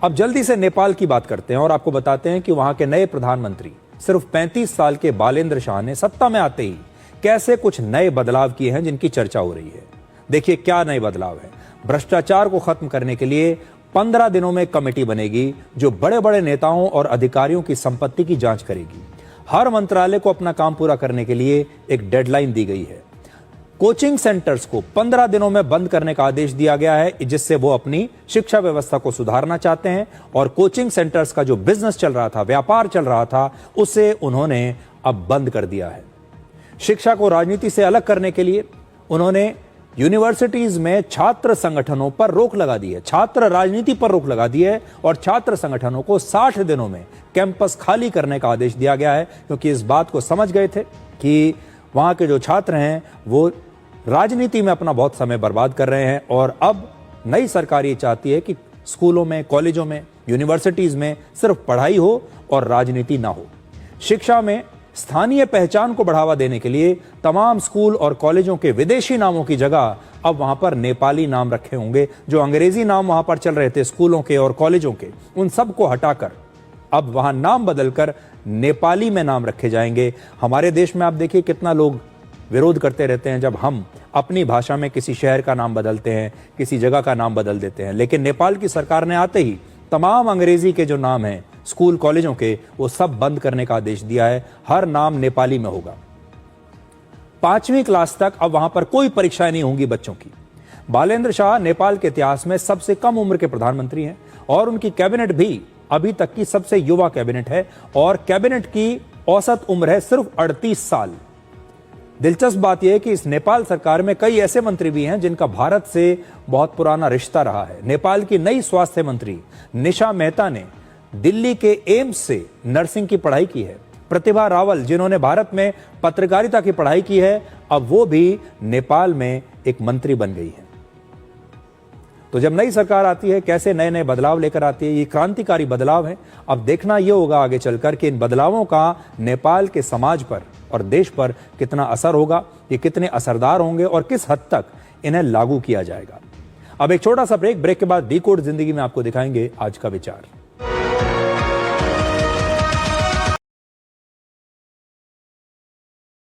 अब जल्दी से नेपाल की बात करते हैं और आपको बताते हैं कि वहां के नए प्रधानमंत्री सिर्फ 35 साल के बालेंद्र शाह ने सत्ता में आते ही कैसे कुछ नए बदलाव किए हैं जिनकी चर्चा हो रही है। देखिए क्या नए बदलाव है। भ्रष्टाचार को खत्म करने के लिए 15 दिनों में कमेटी बनेगी जो बड़े बड़े नेताओं और अधिकारियों की संपत्ति की जांच करेगी। हर मंत्रालय को अपना काम पूरा करने के लिए एक डेडलाइन दी गई है। कोचिंग सेंटर्स को 15 दिनों में बंद करने का आदेश दिया गया है, जिससे वो अपनी शिक्षा व्यवस्था को सुधारना चाहते हैं और कोचिंग सेंटर्स का जो बिजनेस चल रहा था, व्यापार चल रहा था, उसे उन्होंने अब बंद कर दिया है। शिक्षा को राजनीति से अलग करने के लिए उन्होंने यूनिवर्सिटीज में छात्र संगठनों पर रोक लगा दी है, छात्र राजनीति पर रोक लगा दी है और छात्र संगठनों को 60 दिनों में कैंपस खाली करने का आदेश दिया गया है, क्योंकि इस बात को समझ गए थे कि वहां के जो छात्र हैं वो राजनीति में अपना बहुत समय बर्बाद कर रहे हैं। और अब नई सरकार ये चाहती है कि स्कूलों में, कॉलेजों में, यूनिवर्सिटीज में सिर्फ पढ़ाई हो और राजनीति ना हो। शिक्षा में स्थानीय पहचान को बढ़ावा देने के लिए तमाम स्कूल और कॉलेजों के विदेशी नामों की जगह अब वहां पर नेपाली नाम रखे होंगे। जो अंग्रेजी नाम वहां पर चल रहे थे स्कूलों के और कॉलेजों के, उन सबको हटाकर अब वहां नाम बदलकर नेपाली में नाम रखे जाएंगे। हमारे देश में आप देखिए कितना लोग विरोध करते रहते हैं जब हम अपनी भाषा में किसी शहर का नाम बदलते हैं, किसी जगह का नाम बदल देते हैं, लेकिन नेपाल की सरकार ने आते ही तमाम अंग्रेजी के जो नाम हैं स्कूल कॉलेजों के, वो सब बंद करने का आदेश दिया है। हर नाम नेपाली में होगा। 5वीं क्लास तक अब वहां पर कोई परीक्षाएं नहीं होंगी बच्चों की। बालेंद्र शाह नेपाल के इतिहास में सबसे कम उम्र के प्रधानमंत्री हैं और उनकी कैबिनेट भी अभी तक की सबसे युवा कैबिनेट है और कैबिनेट की औसत उम्र है सिर्फ 38 साल। दिलचस्प बात यह है कि इस नेपाल सरकार में कई ऐसे मंत्री भी हैं जिनका भारत से बहुत पुराना रिश्ता रहा है। नेपाल की नई स्वास्थ्य मंत्री निशा मेहता ने दिल्ली के एम्स से नर्सिंग की पढ़ाई की है। प्रतिभा रावल, जिन्होंने भारत में पत्रकारिता की पढ़ाई की है, अब वो भी नेपाल में एक मंत्री बन गई है। तो जब नई सरकार आती है कैसे नए नए बदलाव लेकर आती है, ये क्रांतिकारी बदलाव है। अब देखना यह होगा आगे चलकर कि इन बदलावों का नेपाल के समाज पर और देश पर कितना असर होगा, ये कितने असरदार होंगे और किस हद तक इन्हें लागू किया जाएगा। अब एक छोटा सा ब्रेक के बाद डिकोड जिंदगी में आपको दिखाएंगे आज का विचार।